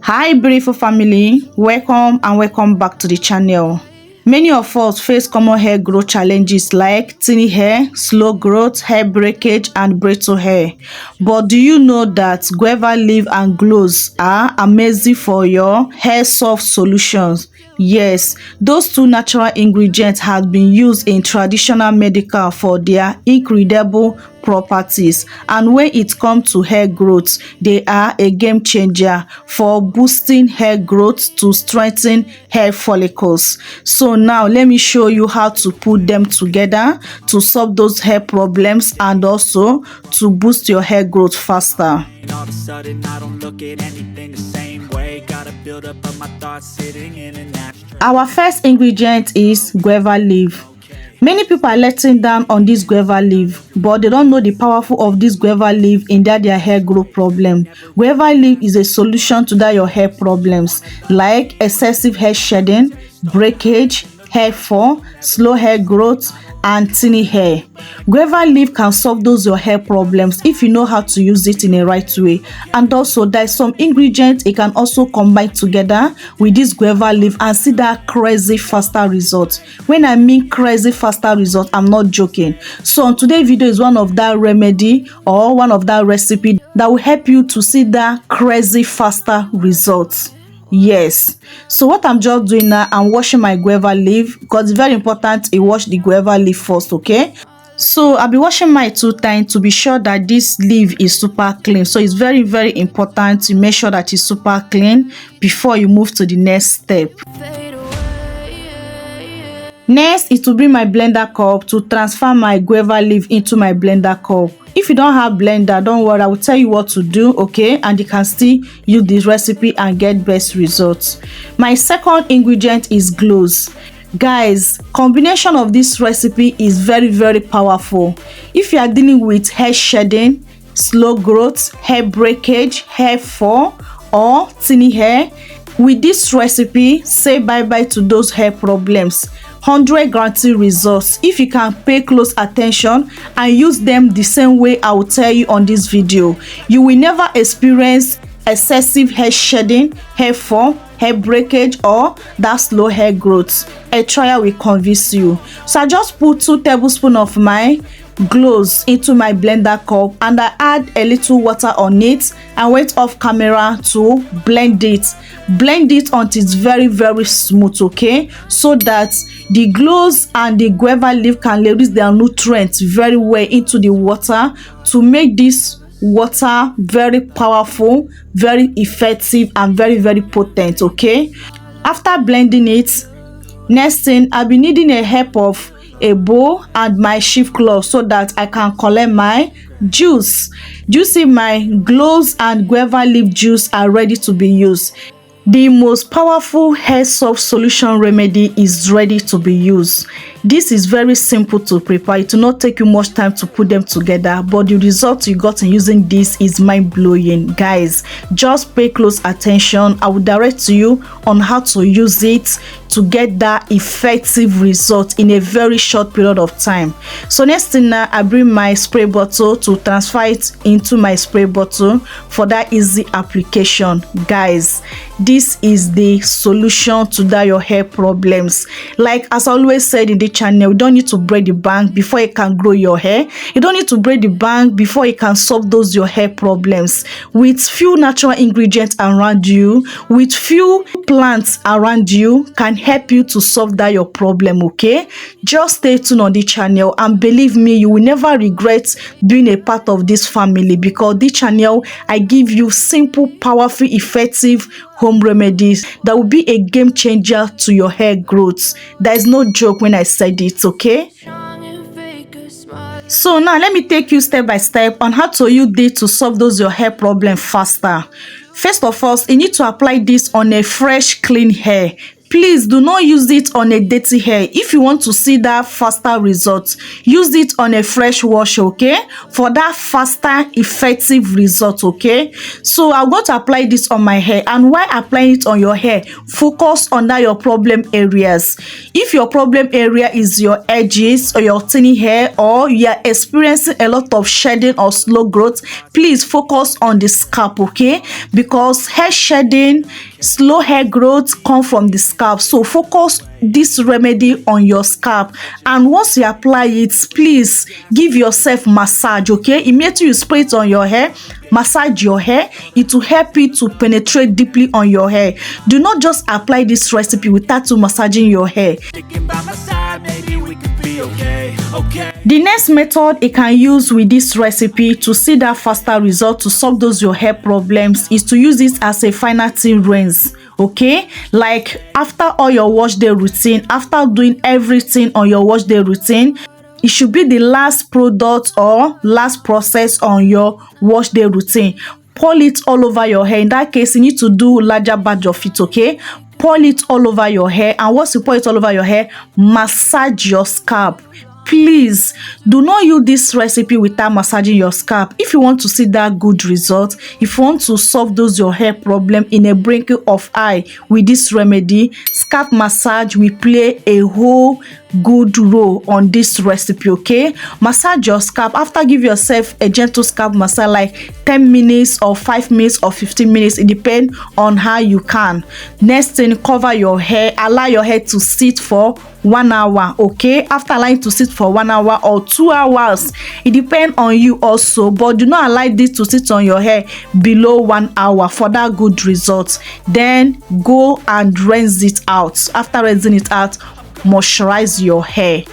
Hi beautiful family, welcome back to the channel. Many of us face common hair growth challenges like thinning hair, slow growth, hair breakage and brittle hair. But do you know that guava leaf and cloves are amazing for your hair soft solutions? Yes, those two natural ingredients have been used in traditional medical for their incredible properties, and when it comes to hair growth, they are a game changer for boosting hair growth to strengthen hair follicles. So now let me show you how to put them together to solve those hair problems and also to boost your hair growth faster. All of a sudden I don't look at anything the same way. Gotta build up of my thoughts sitting in an ashtray. Our first ingredient is guava leaf. Many people are letting down on this guava leaf, but they don't know the powerful of this guava leaf in their hair growth problem. Guava leaf is a solution to your hair problems like excessive hair shedding, breakage, hair fall, slow hair growth and thinning hair. Guava leaf can solve those your hair problems if you know how to use it in a right way. And also there's some ingredients it can also combine together with this guava leaf and see that crazy faster result. When I mean crazy faster result, I'm not joking. So on today's video is one of that remedy or one of that recipe that will help you to see that crazy faster results. Yes, so what I'm just doing now, I'm washing my guava leaf because it's very important to wash the guava leaf first. Okay, so I'll be washing my 2 times to be sure that this leaf is super clean. So it's very important to make sure that it's super clean before you move to the next step. Next is to bring my blender cup to transfer my guava leaf into my blender cup. If you don't have blender, don't worry, I will tell you what to do, okay? And you can still use this recipe and get best results. My second ingredient is cloves. Guys, combination of this recipe is very powerful. If you are dealing with hair shedding, slow growth, hair breakage, hair fall or thinning hair, with this recipe, say bye-bye to those hair problems. 100 guaranteed results if you can pay close attention and use them the same way I will tell you on this video. You will never experience excessive hair shedding, hair fall, hair breakage or that slow hair growth. A trial will convince you. So I just put 2 tablespoons of my cloves into my blender cup and I add a little water on it and wait off camera to blend it until it's very smooth, okay, so that the cloves and the guava leaf can release their nutrients very well into the water to make this water very powerful, very effective and very potent. Okay, after blending it, next thing I'll be needing a help of a bowl and my sheep cloth so that I can collect my juice. You see, my cloves and guava leaf juice are ready to be used. The most powerful hair soft solution remedy is ready to be used. This is very simple to prepare. It will not take you much time to put them together, but the result you got in using this is mind-blowing. Guys, just pay close attention. I will direct you on how to use it to get that effective result in a very short period of time. So next thing now, I bring my spray bottle to transfer it into my spray bottle for that easy application. Guys, this is the solution to your hair problems. Like as I always said in the channel, you don't need to braid the bank before you can grow your hair. You don't need to braid the bank before you can solve those your hair problems. With few natural ingredients around you, with few plants around you, can help you to solve your problem. Okay, just stay tuned on the channel and believe me, you will never regret being a part of this family, because this channel I give you simple, powerful, effective home remedies that will be a game changer to your hair growth. There is no joke when I said it. Okay, so now let me take you step by step on how to use this to solve those your hair problem faster. First of all, you need to apply this on a fresh clean hair. Please do not use it on a dirty hair. If you want to see that faster result, use it on a fresh wash, okay, for that faster effective result. Okay, so I'm going to apply this on my hair, and while applying it on your hair, focus on that your problem areas. If your problem area is your edges or your thinning hair, or you are experiencing a lot of shedding or slow growth, please focus on the scalp, okay, because hair shedding, slow hair growth come from the scalp. So focus this remedy on your scalp, and once you apply it, please give yourself massage, okay. Immediately you spray it on your hair, massage your hair. It will help it to penetrate deeply on your hair. Do not just apply this recipe without you massaging your hair. The next method you can use with this recipe to see that faster result, to solve those your hair problems, is to use it as a final thing rinse. Okay, like after all your wash day routine, after doing everything on your wash day routine, it should be the last product or last process on your wash day routine. Pour it all over your hair. In that case, you need to do larger batch of it, okay. Pour it all over your hair, and once you pour it all over your hair, massage your scalp. Please do not use this recipe without massaging your scalp. If you want to see that good result, if you want to solve those your hair problem in a blink of eye with this remedy, scalp massage will play a whole good role on this recipe, okay. Massage your scalp. After, give yourself a gentle scalp massage, like 10 minutes or 5 minutes or 15 minutes. It depends on how you can. Next thing, cover your hair. Allow your hair to sit for 1 hour, okay. After allowing to sit for 1 hour or 2 hours, it depends on you also, but do not allow this to sit on your hair below 1 hour for that good result. Then go and rinse it out. After rinsing it out, moisturize your hair.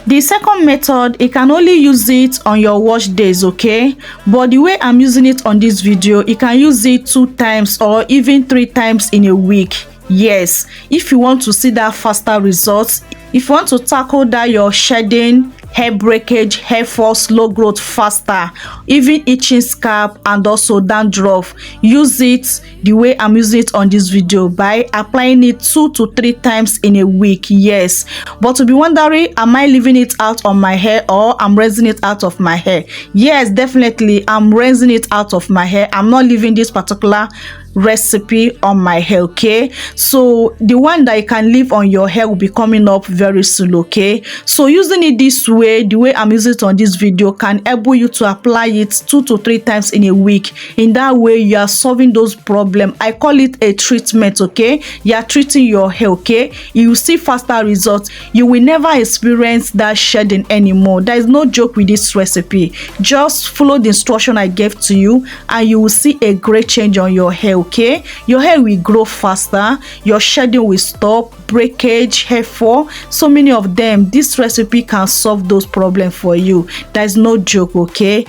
The second method, you can only use it on your wash days, okay, but the way I'm using it on this video, you can use it 2 times or even 3 times in a week. Yes, if you want to see that faster results, if you want to tackle that your shedding, hair breakage, hair fall, slow growth faster, even itching scalp and also dandruff, use it the way I'm using it on this video, by applying it 2 to 3 times in a week. Yes, but to be wondering, am I leaving it out on my hair or I'm rinsing it out of my hair? Yes, definitely I'm rinsing it out of my hair. I'm not leaving this particular recipe on my hair, okay. So the one that you can leave on your hair will be coming up very soon, okay. So using it this way, the way I'm using it on this video, can enable you to apply it 2 to 3 times in a week. In that way, you are solving those problems. I call it a treatment, okay. You are treating your hair, okay. You will see faster results. You will never experience that shedding anymore. There is no joke with this recipe. Just follow the instruction I gave to you, and you will see a great change on your hair, okay. Your hair will grow faster, your shedding will stop, breakage, hair fall, so many of them. This recipe can solve those problems for you. There's no joke, okay.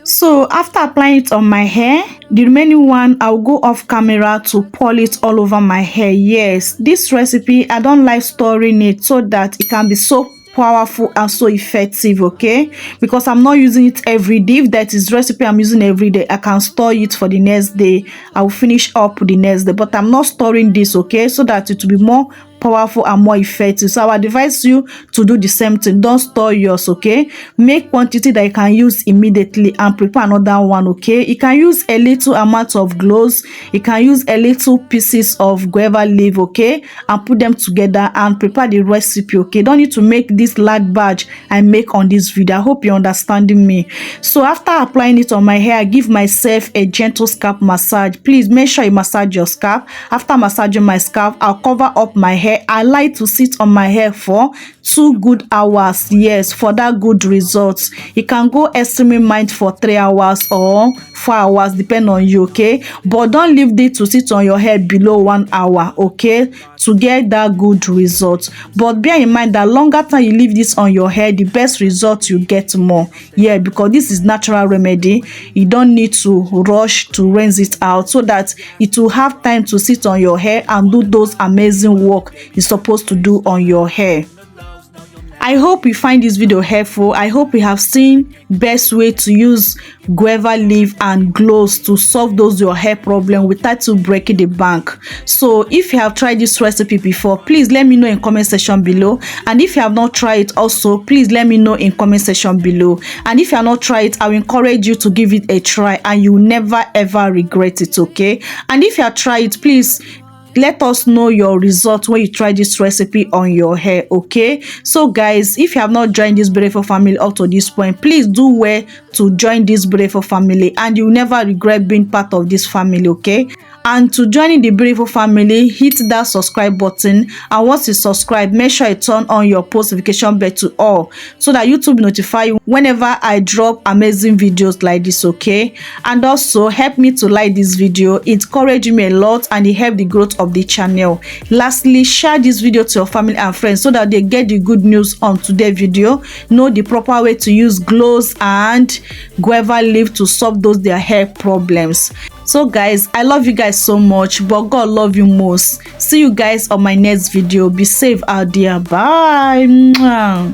So after applying it on my hair, the remaining one, I'll go off camera to pour it all over my hair. Yes, this recipe, I don't like storing it so that it can be so powerful and so effective, okay, because I'm not using it every day. If that is recipe I'm using every day, I can store it for the next day. I will finish up the next day, but I'm not storing this, okay, so that it will be more powerful and more effective. So I advise you to do the same thing. Don't store yours, okay. Make quantity that you can use immediately and prepare another one, okay. You can use a little amount of cloves, you can use a little pieces of guava leaf, okay, and put them together and prepare the recipe, okay. Don't need to make this large batch I make on this video. I hope you're understanding me. So after applying it on my hair, I give myself a gentle scalp massage. Please make sure you massage your scalp. After massaging my scalp, I'll cover up my hair. I like to sit on my hair for 2 good hours. Yes, for that good results. You can go extreme mind for 3 hours or 4 hours, depending on you, okay. But don't leave it to sit on your hair below 1 hour, okay, to get that good result. But bear in mind that longer time you leave this on your hair, the best result you get more. Yeah, because this is natural remedy. You don't need to rush to rinse it out, so that it will have time to sit on your hair and do those amazing work you're supposed to do on your hair. I hope you find this video helpful. I hope you have seen best way to use guava leaf and cloves to solve those your hair problem without to breaking the bank. So if you have tried this recipe before, please let me know in comment section below. And if you have not tried it also, please let me know in comment section below. And if you have not tried it, I will encourage you to give it a try and you will never ever regret it, okay? And if you have tried it, please let us know your result when you try this recipe on your hair, okay? So guys, if you have not joined this beautiful family up to this point, please do well to join this beautiful family and you will never regret being part of this family, okay? And to join in the beautiful family, hit that subscribe button, and once you subscribe, make sure you turn on your post notification bell to all so that YouTube will notify you whenever I drop amazing videos like this, okay? And also help me to like this video. It encourages me a lot and it helps the growth of the channel. Lastly, share this video to your family and friends so that they get the good news on today's video, know the proper way to use cloves and guava leaf to solve those their hair problems. So guys, I love you guys so much, but God love you most. See you guys on my next video. Be safe out there. Bye.